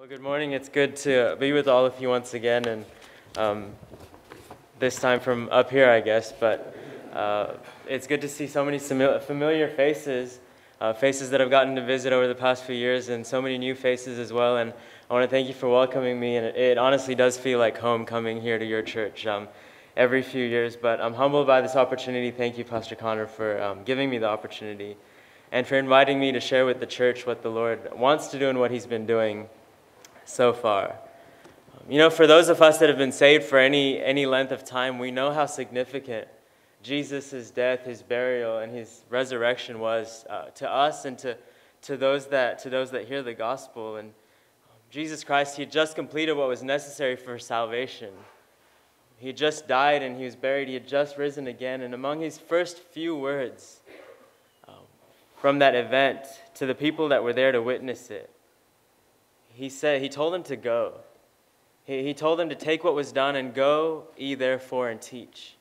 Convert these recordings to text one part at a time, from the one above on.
Well, good morning. It's good to be with all of you once again, and this time from up here, I guess. But it's good to see so many familiar faces, faces that I've gotten to visit over the past few years, and so many new faces as well. And I want to thank you for welcoming me. And it honestly does feel like home coming here to your church every few years. But I'm humbled by this opportunity. Thank you, Pastor Connor, for giving me the opportunity and for inviting me to share with the church what the Lord wants to do and what He's been doing so far. You know, for those of us that have been saved for any length of time, we know how significant Jesus' death, His burial, and His resurrection was to us and to those that hear the gospel. And Jesus Christ, He had just completed what was necessary for salvation. He had just died and He was buried. He had just risen again. And among His first few words from that event to the people that were there to witness it, He told them to go. He told them to take what was done and go ye therefore and teach.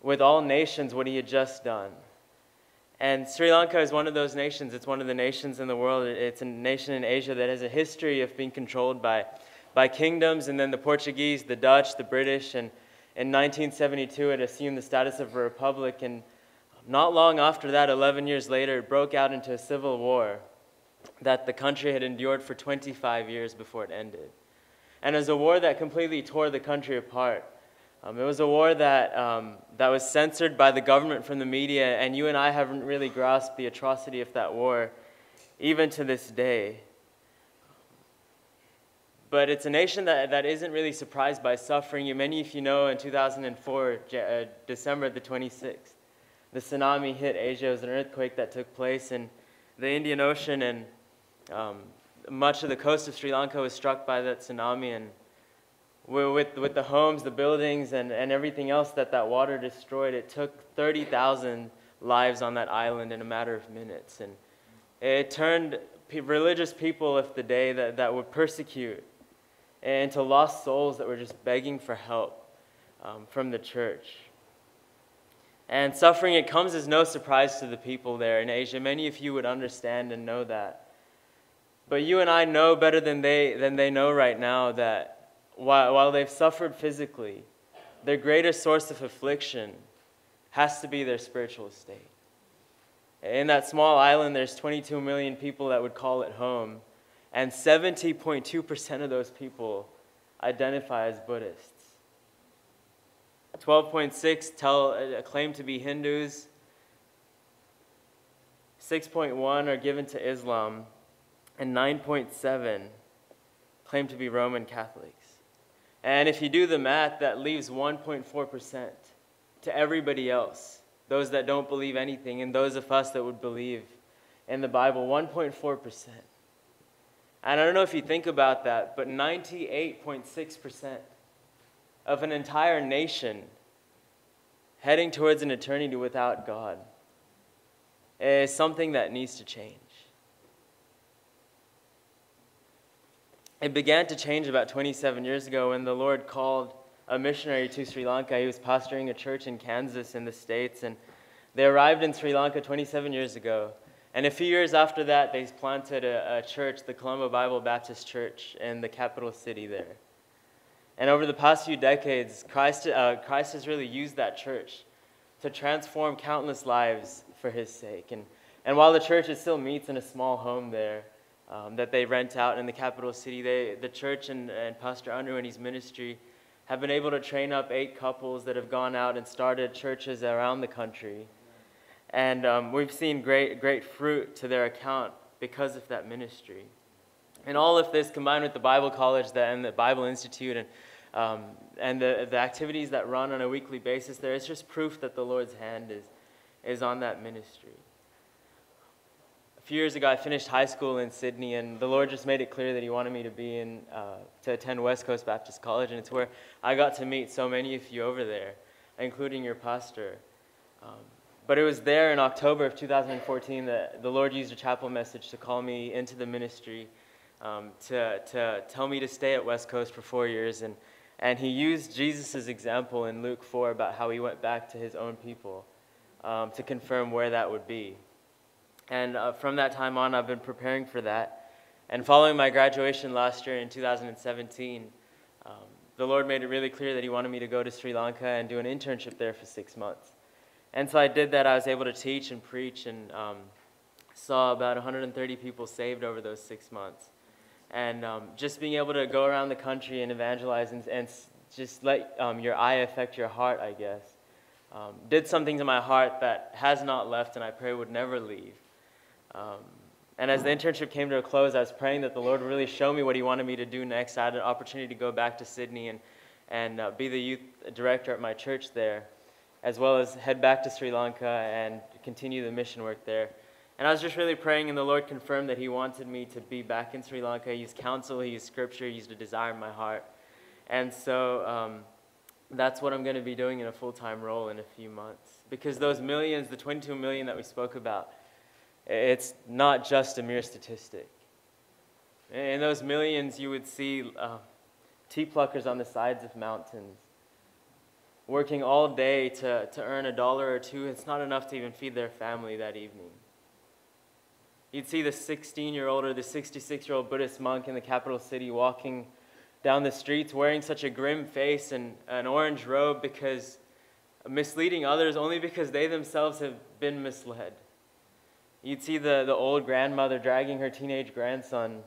With all nations what He had just done. And Sri Lanka is one of those nations. It's one of the nations in the world. It's a nation in Asia that has a history of being controlled by kingdoms, and then the Portuguese, the Dutch, the British, and in 1972 it assumed the status of a republic, and not long after that, 11 years later, it broke out into a civil war that the country had endured for 25 years before it ended. And it was a war that completely tore the country apart. It was a war that was censored by the government from the media, and you and I haven't really grasped the atrocity of that war, even to this day. But it's a nation that isn't really surprised by suffering. Many of you know in 2004, December the 26th, the tsunami hit Asia. It was an earthquake that took place in the Indian Ocean, and much of the coast of Sri Lanka was struck by that tsunami. And with the homes, the buildings, and everything else that water destroyed, it took 30,000 lives on that island in a matter of minutes. And it turned religious people of the day that would persecute into lost souls that were just begging for help from the church. And suffering, it comes as no surprise to the people there in Asia. Many of you would understand and know that. But you and I know better than they know right now that while they've suffered physically, their greatest source of affliction has to be their spiritual state. In that small island, there's 22 million people that would call it home, and 70.2% of those people identify as Buddhists. 12.6 claim to be Hindus. 6.1 are given to Islam, and 9.7 claim to be Roman Catholics. And if you do the math, that leaves 1.4% to everybody else, those that don't believe anything, and those of us that would believe in the Bible, 1.4%. And I don't know if you think about that, but 98.6% of an entire nation heading towards an eternity without God is something that needs to change. It began to change about 27 years ago when the Lord called a missionary to Sri Lanka. He was pastoring a church in Kansas in the States, and they arrived in Sri Lanka 27 years ago. And a few years after that, they planted a church, the Colombo Bible Baptist Church, in the capital city there. And over the past few decades, Christ has really used that church to transform countless lives for His sake. And while the church still meets in a small home there that they rent out in the capital city, the church and Pastor Andrew and his ministry have been able to train up 8 couples that have gone out and started churches around the country. And we've seen great fruit to their account because of that ministry. And all of this combined with the Bible College and the Bible Institute and the activities that run on a weekly basis there, it's just proof that the Lord's hand is on that ministry. A few years ago, I finished high school in Sydney, and the Lord just made it clear that He wanted me to attend West Coast Baptist College, and it's where I got to meet so many of you over there, including your pastor. But it was there in October of 2014 that the Lord used a chapel message to call me into the ministry, to tell me to stay at West Coast for 4 years. And He used Jesus' example in Luke 4 about how He went back to His own people to confirm where that would be. And from that time on, I've been preparing for that. And following my graduation last year in 2017, the Lord made it really clear that he wanted me to go to Sri Lanka and do an internship there for 6 months. And so I did that. I was able to teach and preach and saw about 130 people saved over those 6 months. And just being able to go around the country and evangelize and just let your eye affect your heart, I guess, did something to my heart that has not left and I pray would never leave. And as the internship came to a close, I was praying that the Lord would really show me what he wanted me to do next. I had an opportunity to go back to Sydney and be the youth director at my church there, as well as head back to Sri Lanka and continue the mission work there. And I was just really praying, and the Lord confirmed that he wanted me to be back in Sri Lanka. He used counsel, he used scripture, he used a desire in my heart. And so that's what I'm going to be doing in a full-time role in a few months. Because those millions, the 22 million that we spoke about, it's not just a mere statistic. In those millions, you would see tea pluckers on the sides of mountains, working all day to earn $1 or $2. It's not enough to even feed their family that evening. You'd see the 16-year-old or the 66-year-old Buddhist monk in the capital city walking down the streets wearing such a grim face and an orange robe, because misleading others only because they themselves have been misled. You'd see the old grandmother dragging her teenage grandson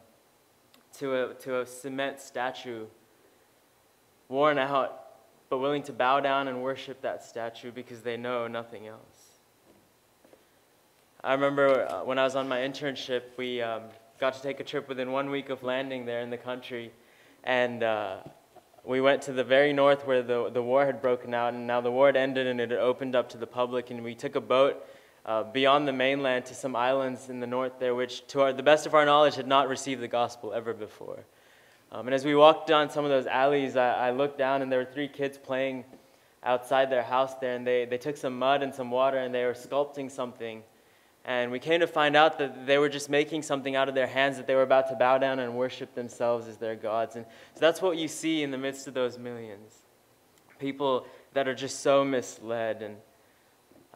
to a cement statue, worn out, but willing to bow down and worship that statue because they know nothing else. I remember when I was on my internship, we got to take a trip within 1 week of landing there in the country, and we went to the very north where the war had broken out, and now the war had ended and it had opened up to the public, and we took a boat beyond the mainland to some islands in the north there, which, to the best of our knowledge, had not received the gospel ever before. And as we walked down some of those alleys, I looked down, and there were 3 kids playing outside their house there, and they took some mud and some water, and they were sculpting something. And we came to find out that they were just making something out of their hands, that they were about to bow down and worship themselves as their gods. And so that's what you see in the midst of those millions. People that are just so misled. And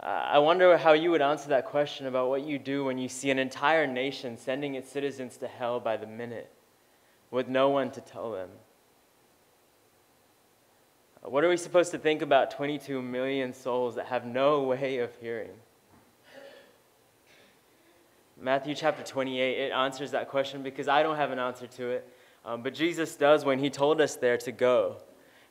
I wonder how you would answer that question about what you do when you see an entire nation sending its citizens to hell by the minute with no one to tell them. What are we supposed to think about 22 million souls that have no way of hearing? Matthew chapter 28, it answers that question because I don't have an answer to it. But Jesus does when he told us there to go.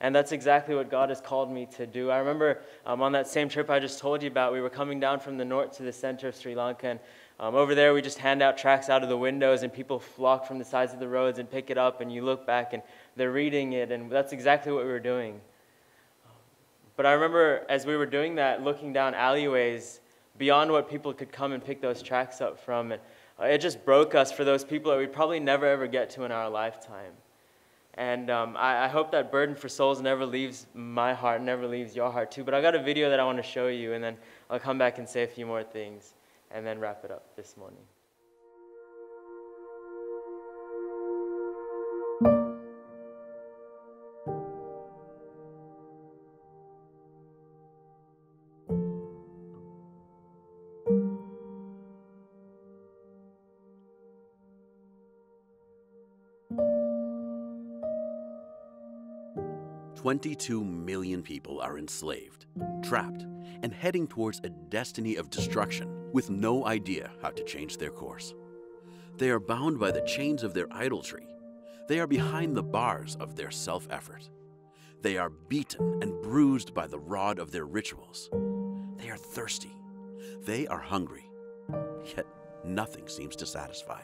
And that's exactly what God has called me to do. I remember on that same trip I just told you about, we were coming down from the north to the center of Sri Lanka. And over there we just hand out tracts out of the windows and people flock from the sides of the roads and pick it up. And you look back and they're reading it. And that's exactly what we were doing. But I remember as we were doing that, looking down alleyways beyond what people could come and pick those tracts up from. And it just broke us for those people that we'd probably never ever get to in our lifetime. And I hope that burden for souls never leaves my heart, never leaves your heart too. But I got a video that I want to show you, and then I'll come back and say a few more things, and then wrap it up this morning. "22 million people are enslaved, trapped, and heading towards a destiny of destruction with no idea how to change their course. They are bound by the chains of their idolatry. They are behind the bars of their self-effort. They are beaten and bruised by the rod of their rituals. They are thirsty. They are hungry. Yet nothing seems to satisfy.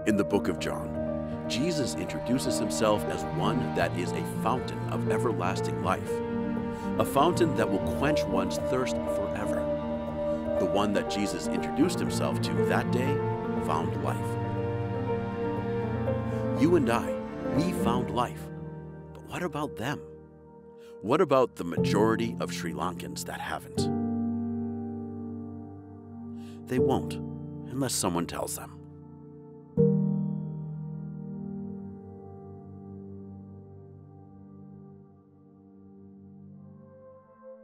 In the book of John, Jesus introduces himself as one that is a fountain of everlasting life, a fountain that will quench one's thirst forever. The one that Jesus introduced himself to that day found life. You and I, we found life. But what about them? What about the majority of Sri Lankans that haven't? They won't, unless someone tells them.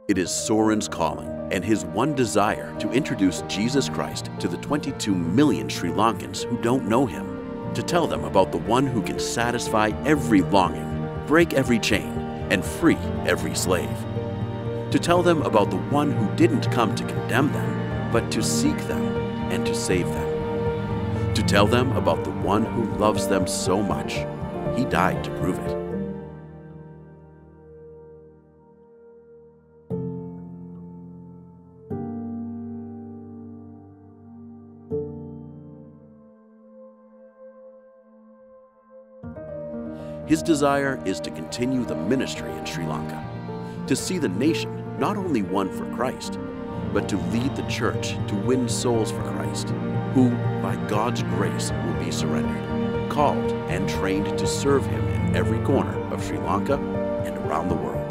It is Soren's calling and his one desire to introduce Jesus Christ to the 22 million Sri Lankans who don't know him, to tell them about the one who can satisfy every longing, break every chain, and free every slave. To tell them about the one who didn't come to condemn them, but to seek them and to save them. To tell them about the one who loves them so much, he died to prove it. His desire is to continue the ministry in Sri Lanka, to see the nation not only won for Christ, but to lead the church to win souls for Christ, who, by God's grace, will be surrendered, called and trained to serve him in every corner of Sri Lanka and around the world.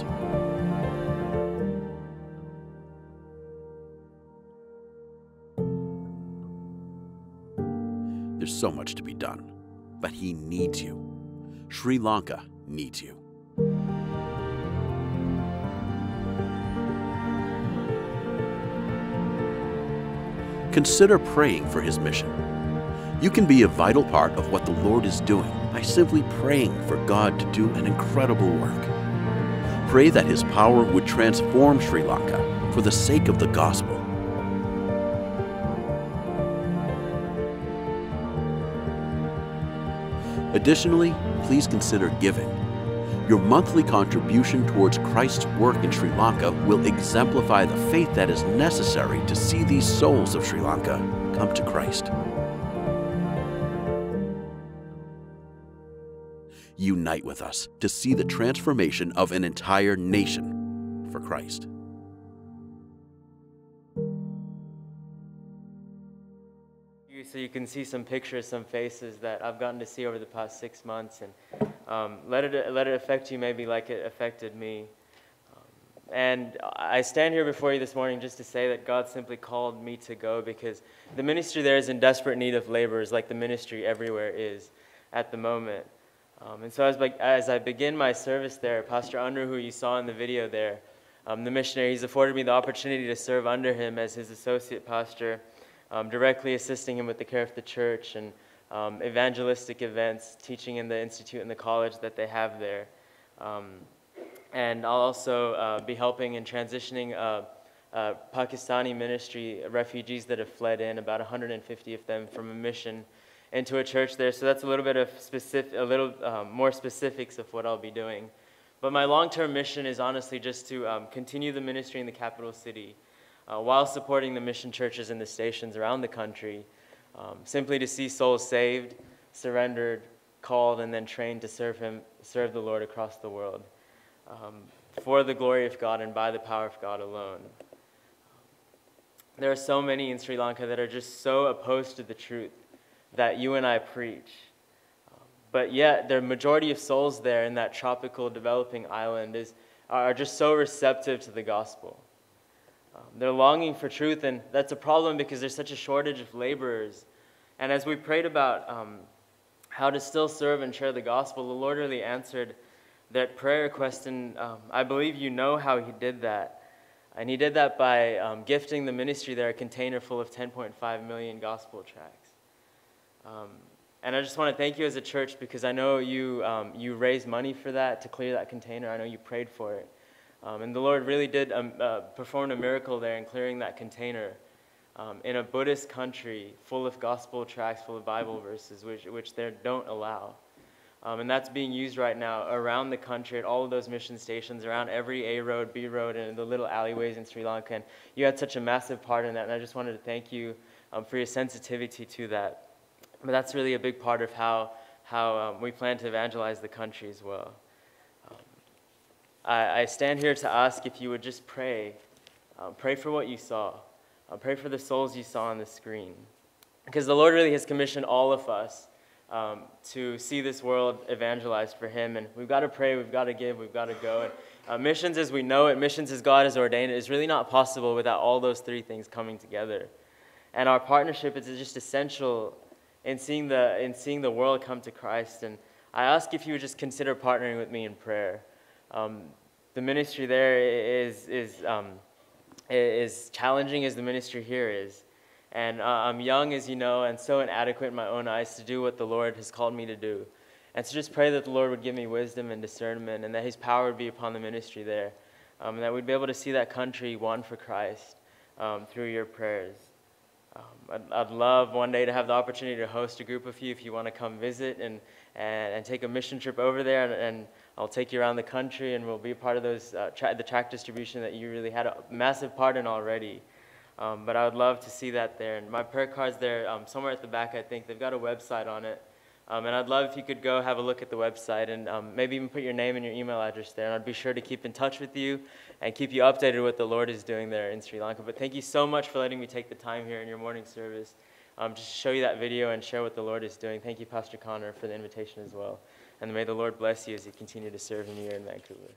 There's so much to be done, but he needs you. Sri Lanka needs you. Consider praying for his mission. You can be a vital part of what the Lord is doing by simply praying for God to do an incredible work. Pray that his power would transform Sri Lanka for the sake of the gospel. Additionally, please consider giving. Your monthly contribution towards Christ's work in Sri Lanka will exemplify the faith that is necessary to see these souls of Sri Lanka come to Christ. Unite with us to see the transformation of an entire nation for Christ. So you can see some pictures, some faces that I've gotten to see over the past 6 months, and let it affect you maybe like it affected me. And I stand here before you this morning just to say that God simply called me to go, because the ministry there is in desperate need of laborers, like the ministry everywhere is at the moment. And so as I begin my service there, Pastor Unruh, who you saw in the video there, the missionary, he's afforded me the opportunity to serve under him as his associate pastor, directly assisting him with the care of the church and evangelistic events, teaching in the institute and the college that they have there. And I'll also be helping in transitioning Pakistani ministry refugees that have fled in, about 150 of them, from a mission into a church there. So that's a little bit of more specifics of what I'll be doing. But my long-term mission is honestly just to continue the ministry in the capital city, while supporting the mission churches in the stations around the country, simply to see souls saved, surrendered, called, and then trained to serve the Lord across the world, for the glory of God and by the power of God alone. There are so many in Sri Lanka that are just so opposed to the truth that you and I preach. But yet, the majority of souls there in that tropical developing island are just so receptive to the gospel. They're longing for truth, and that's a problem because there's such a shortage of laborers. And as we prayed about how to still serve and share the gospel, the Lord really answered that prayer request, and I believe you know how he did that. And he did that by gifting the ministry there a container full of 10.5 million gospel tracts. And I just want to thank you as a church, because I know you raised money for that, to clear that container. I know you prayed for it. And the Lord really did perform a miracle there in clearing that container in a Buddhist country full of gospel tracts, full of Bible verses, which they don't allow. And that's being used right now around the country at all of those mission stations, around every A road, B road, and the little alleyways in Sri Lanka. And you had such a massive part in that, and I just wanted to thank you for your sensitivity to that. But that's really a big part of how we plan to evangelize the country as well. I stand here to ask if you would just pray. Pray for what you saw. Pray for the souls you saw on the screen. Because the Lord really has commissioned all of us to see this world evangelized for him. And we've got to pray, we've got to give, we've got to go. And missions as we know it, missions as God has ordained it, is really not possible without all those three things coming together. And our partnership is just essential in seeing the world come to Christ. And I ask if you would just consider partnering with me in prayer. the ministry there is challenging as the ministry here is. And I'm young, as you know, and so inadequate in my own eyes to do what the Lord has called me to do. And so just pray that the Lord would give me wisdom and discernment, and that his power would be upon the ministry there, and that we'd be able to see that country won for Christ through your prayers. I'd love one day to have the opportunity to host a group of you if you want to come visit and take a mission trip over there, and I'll take you around the country, and we'll be part of those the tract distribution that you really had a massive part in already. But I would love to see that there. And my prayer card's there somewhere at the back, I think. They've got a website on it. And I'd love if you could go have a look at the website and maybe even put your name and your email address there. And I'd be sure to keep in touch with you and keep you updated with what the Lord is doing there in Sri Lanka. But thank you so much for letting me take the time here in your morning service just to show you that video and share what the Lord is doing. Thank you, Pastor Connor, for the invitation as well. And may the Lord bless you as you continue to serve him here in Vancouver.